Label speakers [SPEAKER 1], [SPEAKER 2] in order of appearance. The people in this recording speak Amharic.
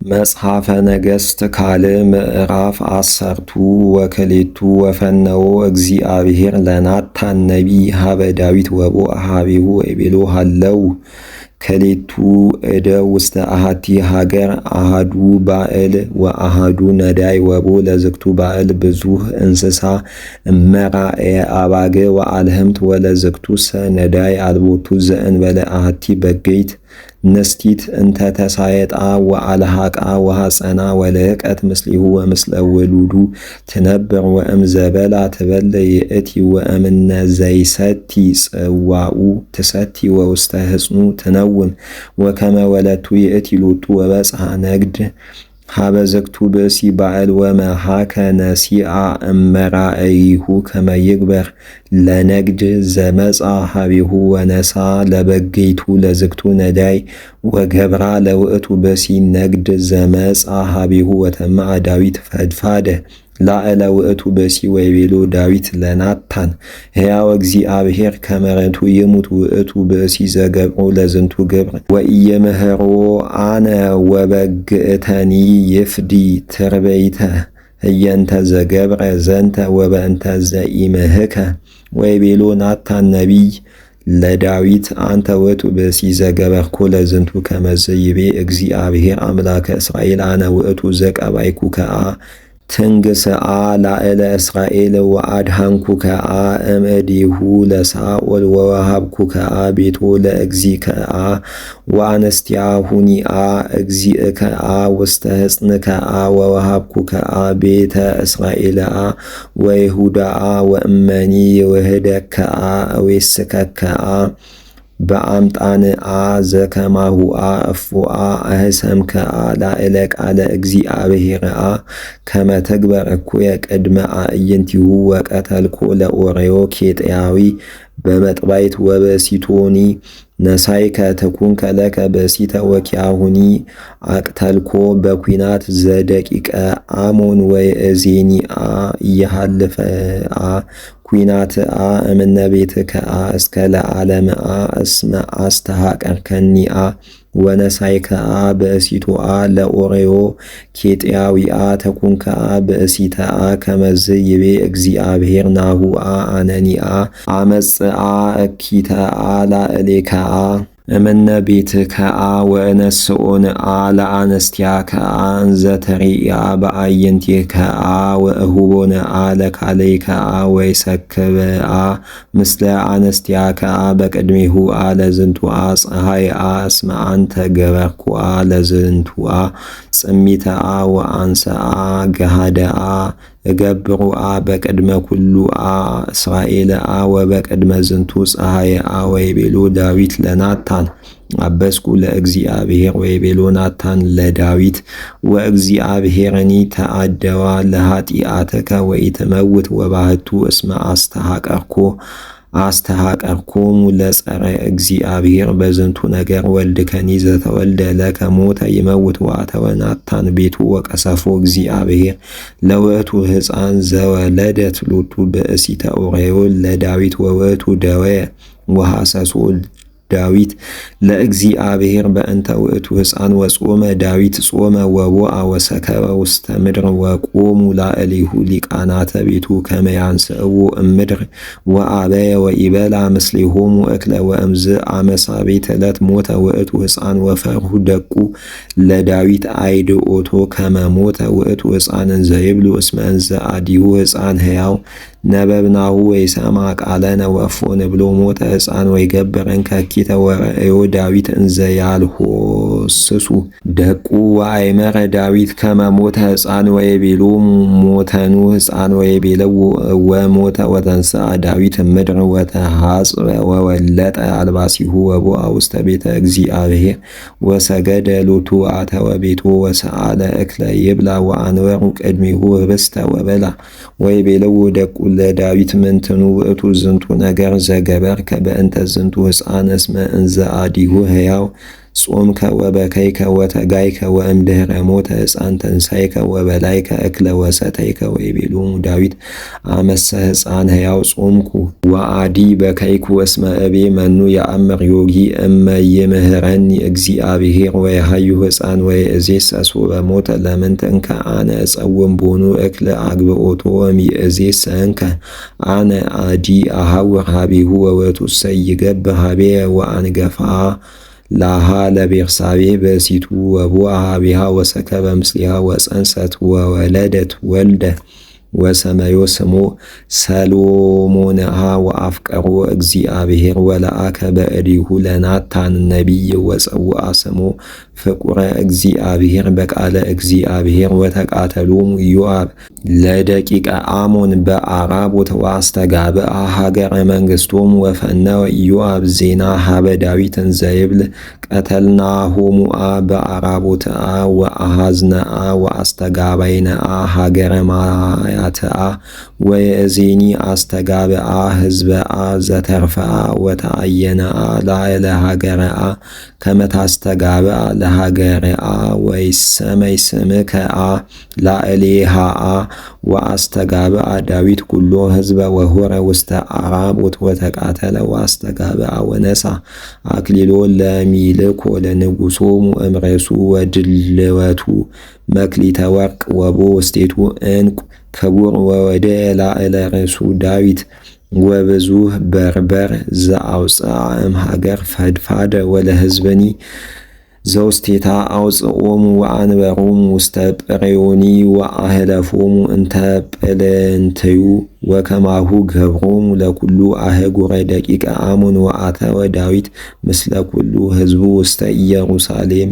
[SPEAKER 1] መጽሐፈ ነገሥት ካልዕ ምዕራፍ 10 ወክልኤቱ ወፈነወ እግዚአብሔር ለናታን ነቢይ ሀበ ዳዊት ወቦአ ኀቤሁ ወይቤሎ ሀለው ክልኤቱ እደው ውስተ አሐቲ ሀገር አሐዱ ባእል ወአሐዱ ነዳይ ወቦ ለዝክቱ ባእል ብዙኅ እንስሳ እመራእየ አባግዕ ወአልህምት ወለዝክቱሰ ነዳይ አልቦቱ ዘእንበለ አሐቲ በገይት ንስቲት እንተ ተሳየጣ ወአልሃቃ ወሐፀና ወልህቀት ምስሊሁ ወምስለ ውሉዱ ትነብር ወእምዘበላ ትበል ይእቲ ወእምነ ዘይሰቲ ጽዋኡ ትሰቲ ወውስተ ሕፅኑ ትነውም ወከመ ወለቱ ይእቲ ሎቱ ወበጽሐ ነግድ ሀበ ዝክቱ ብእሲ ባእል ወመሃከ ነሲአ እመራእይሁ ከመ ይግበር ለነግድ ዘመጻ ኀቤሁ ወነሳ ለበገይቱ ለዝክቱ ነዳይ ወገብራ ለውእቱ ብእሲ ነግድ ዘመጻ ኀቤሁ ወተማዐ ዳዊት ፈድፋደ ላዕለ ውእቱ ብእሲ ወይቤሎ ዳዊት ለናታን ሕያው እግዚአብሔር ከመ ርቱ ይሙት ውእቱ ብእሲ ዘገብሮ ለዝንቱ ግብር ወኢይምህሮ አነ ወበግእተኒ ይፍዲ ትርበይተ እየንተ ዘገብረ ዘንተ ወበእንተ ዘኢምህከ ወይቤሎ ናታን ነቢይ ለዳዊት አንተ ውእቱ ብእሲ ዘገበርኮ ለዝንቱ ከመዝ ይቤ እግዚአብሔር አምላከ እስራኤል አነ ውእቱ ዘቀባይኩከ ትንግሥአ ላዕለ እስራኤል ወአድኃንኩከ እምእዴሁ ለሳኦል ወወሃብኩከ ቤቶ ለእግዚእከ ወአንስቲያሁኒአ እግዚእከ ውስተ ሕፅንከ ወወሃብኩከ ቤተ እስራኤል ወይሁዳ ወእመኒ ይውህደከ እዌስከከ በአምጣንአ ዘከማሁአ እፉአ አህሰምከአ ላዕለ ቃለ እግዚአብሔርአ ከመ ትግበር እኩየ ቅድመ አዕይንቲሁ ወቀተልኮ ለኦርዮ ኬጥያዊ በመጥባይት ወበሲቶኒ ነሳይከ ተኩንከ ለከ በሲተ ወኪያሁኒ አቅተልኮ በኩናት ዘደቂቀ አሞን ወየእዜኒአ እየሃልፈአ ኩናትአ እምነ ቤትከአ እስከ ለዓለምአ እስመ አስተሐቀርከኒአ ወነሳይከአ በእሲቶአ ለኦርዮ ኬጥያዊአ ተኩንከአ በእሲተአ ከመዝ ይቤ እግዚአብሔር ናሁአ አነኒአ አመጽአ እኪተአ ላዕሌከአ እምነ ቤትከአ ወእነስኦንአ ለአንስቲያከአ እንዘ ተሪአ በአዕይንቲከአ ወእሁቦንአ ለካልእከአ ወይሰክብአ ምስለ አንስቲያከአ በቅድሜሁአ ለዝንቱአ ፀሐይአ እስመ አንተ ገበርኩአ ለዝንቱአ ጽሚተአ ወአንሰአ ገሃደአ እገብሩአ በቅድመ ኩሉአ እስራኤልአ ወበቅድመ ዝንቱ ፀሐይአ ወይቤሎ ዳዊት ለናታን አበስኩ ለእግዚአብሔር ወይቤሎ ናታን ለዳዊት ወእግዚአብሔርኒ ተአደዋ ለኃጢአትከ ወኢትመውት ወባህቱ እስመ አስተሐቀርኮሙ ለጸረ እግዚአብሔር በዝንቱ ነገር ወልድከኒ ዘተወልደ ለከ ሞተ ይመውት ወአተወ ናታን ቤቱ ወቀሰፎ እግዚአብሔር ለውእቱ ሕፃን ዘወለደት ሎቱ ብእሲተ ኦርዮ ለዳዊት ወውእቱ ደወየ ወሐሰሶ ዳዊት ለእግዚአብሔር በእንተ ውእቱ ሕፃን ወጾመ ዳዊት ጾመ ወቦአ ወሰከበ ውስተ ምድር ወቆሙ ላዕሌሁ ሊቃናተ ቤቱ ከመ ያንስእዎ እምድር ወአበየ ወኢበላ ምስሌሆሙ እክለ ወእምዝ አመሳቤት ዕለት ሞተ ውእቱ ሕፃን ወፈርሁ ደቁ ለዳዊት አይድኦቶ ከመ ሞተ ውእቱ ሕፃን እንዘ ይብሉ እስመ እንዘ አዲሁ ሕፃን ሕያው ነበብናሁ ወይሰማ ቃለነ ወእፎ ንብሎ ሞተ ሕፃን ወይገብረን ከኪተ ወረአዮ ዳዊት እንዘ ያልሆስሱ ደቁ ወአይመረ ዳዊት ከመ ሞተ ሕፃን ወይቤሎ ሞተኑ ሕፃን ወይቤለው ወሞተ ወተንሥአ ዳዊት ምድር ወተሐጽበ ወወለጠ አልባሲሁ ወቦአ ውስተ ቤተ እግዚአብሔር ወሰገደ ሎቱ አተወ ቤቶ ወሰአለ እክለ ይብላ ወአንበሩ ቅድሚሁ ህብስተ ወበላ ወይቤለው ደቁ ለዳዊት ምንትኑ ውእቱ ዝንቱ ነገር ዘገበርከ በእንተ ዝንቱ ሕፃን እስመ እንዘ አዲሁ ሕያው ጾምከ ወበከይከ ወተጋይከ ወእምድኅረ ሞተ ሕፃን ተንሣእከ ወበላይከ እክለ ወሰተይከ ወይቤሎሙ ዳዊት አመሰ ሕፃን ሕያው ጾምኩ ወአዲ በከይኩ እስመ እቤ መኑ የአምር ዮጊ እመ ይምህረኒ እግዚአብሔር ወየሃዩ ሕፃን ወይእዜሰ ሶበ ሞተ ለምንት እንከ አነ እጸውም ቦኑ እክለ አግብኦቶ ወሚእዜሰ እንከ አነ አዲ አሐውር ሀቤሁ ወወቱሰ ይገብር ሀቤየ ወአንገፋ ላሃ ለቤርሳቤህ በሲቱ ወቦአ ሀቤሃ ወሰከበ ምስሊሃ ወፀንሰት ወወለደት ወልደ ወሰመዮ ስሞ ሰሎሞንሃ ወአፍቀሮ እግዚአብሔር ወለአከ በእዴሁ ለናታን ነቢይ ወፀውአ ስሞ ፍቁረ እግዚአብሔር በቃለ እግዚአብሔር ወተቃተሎሙ ኢዮአብ ለደቂቀ አሞን በአራቦት ወአስተጋብአ ሀገረ መንግሥቶሙ ወፈነወ ኢዮአብ ዜና ሀበ ዳዊትን ዘይብል ቀተልናሆሙአ በአራቦትአ ወአሃዝነአ ወአስተጋባይነአ ሀገረ ማያትአ ወየእዜኒ አስተጋብአ ሕዝበአ ዘተርፈአ ወተአየነአ ላዕለ ሀገረአ ከመታስተጋብአ ለሀገረአ ወይሰመይ ስምከአ ላዕሌሃአ ወአስተጋብአ ዳዊት ኩሎ ሕዝበ ወሆረ ውስተ አራቦት ወተቃተለ ወአስተጋብአ ወነሳ አክሊሎ ለሚልኮ ለንጉሶሙ እምረሱ ወድልወቱ መክሊተ ወርቅ ወቦ ውስቴቱ ዕንቁ ክቡር ወወደ ላዕለ ርእሱ ዳዊት ወብዙህ በርበር ዘአውፅአ እምሀገር ፈድፋደ ወለሕዝብኒ ዘውስቴታ አውፅኦሙ ወአንበሮሙ ውስተ ጵሬዮኒ ወአህለፎሙ እንተ ጵልንትዩ ወከማሁ ገብሮሙ ለኩሉ አህጉረ ደቂቀ አሞን ወአተወ ዳዊት ምስለ ኩሉ ሕዝቡ ውስተ ኢየሩሳሌም